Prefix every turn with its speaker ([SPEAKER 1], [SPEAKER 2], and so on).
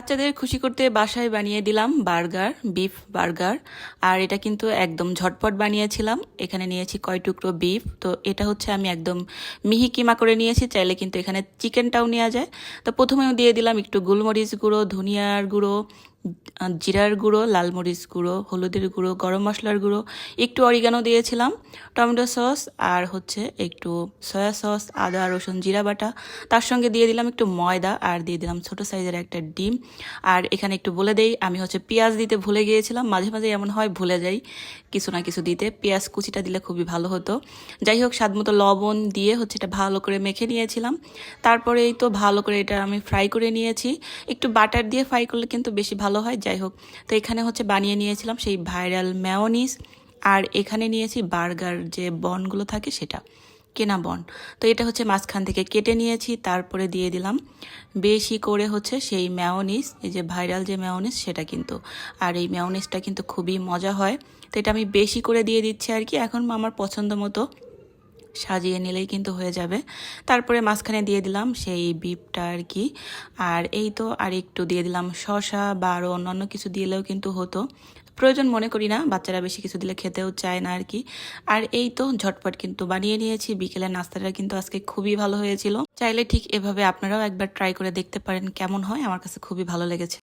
[SPEAKER 1] বাচ্চাদের খুশি করতে বাসায় বানিয়ে দিলাম বার্গার, বিফ বার্গার। আর এটা কিন্তু একদম ঝটপট বানিয়েছিলাম। এখানে নিয়েছি কয় টুকরো বিফ। তো এটা হচ্ছে আমি একদম মিহি কিমা করে নিয়েছি, চাইলে কিন্তু এখানে চিকেনটাও নেওয়া যায়। তো প্রথমেও দিয়ে দিলাম একটু গোলমরিচ গুঁড়ো, ধনিয়ার গুঁড়ো, জিরার গুঁড়ো, লাল মরিচ গুঁড়ো, হলুদের গুঁড়ো, গরম মশলার গুঁড়ো, একটু অরিগানো দিয়েছিলাম, টমেটো সস, আর হচ্ছে একটু সয়া সস, আদা রসুন জিরা বাটা। তার সঙ্গে দিয়ে দিলাম একটু ময়দা, আর দিয়ে দিলাম ছোট সাইজের একটা ডিম। আর এখানে একটু বলে দেই, আমি হচ্ছে পেঁয়াজ দিতে ভুলে গিয়েছিলাম। মাঝে মাঝে এমন হয়, ভুলে যাই কিছু না কিছু দিতে। পেঁয়াজ কুচিটা দিলে খুবই ভালো হতো। যাই হোক, স্বাদমতো লবণ দিয়ে হচ্ছে এটা ভালো করে মেখে নিয়েছিলাম। তারপরে এই তো ভালো করে এটা আমি ফ্রাই করে নিয়েছি। একটু বাটার দিয়ে ফ্রাই করলে কিন্তু বেশি ভালো হয়। যাই হোক, তো এখানে হচ্ছে বানিয়ে নিয়েছিলাম সেই ভাইরাল মেয়োনিজ। আর এখানে নিয়েছি বার্গার যে বনগুলো থাকে সেটা, কেনা বন। তো এটা হচ্ছে মাঝখান থেকে কেটে নিয়েছি, তারপরে দিয়ে দিলাম বেশি করে হচ্ছে সেই মেয়োনিজ, এই যে ভাইরাল যে মেয়োনিজ সেটা কিন্তু। আর এই মেয়োনিজটা কিন্তু খুবই মজা হয়। তো এটা আমি বেশি করে দিয়ে দিচ্ছি আর কি। এখন আমার পছন্দ মতো সাজিয়ে নিলেই কিন্তু হয়ে যাবে। তারপরে মাঝখানে দিয়ে দিলাম সেই বিফটা আর কি। আর এই তো আর একটু দিয়ে দিলাম শসা বা আরও অন্যান্য কিছু দিলেও কিন্তু হতো, প্রয়োজন মনে করি না, বাচ্চারা বেশি কিছু দিলে খেতেও চায় না আর কি। আর এই তো ঝটপট কিন্তু বানিয়ে নিয়েছি। বিকেলের নাস্তাটা কিন্তু আজকে খুবই ভালো হয়েছিল। চাইলে ঠিক এভাবে আপনারাও একবার ট্রাই করে দেখতে পারেন কেমন হয়। আমার কাছে খুবই ভালো লেগেছে।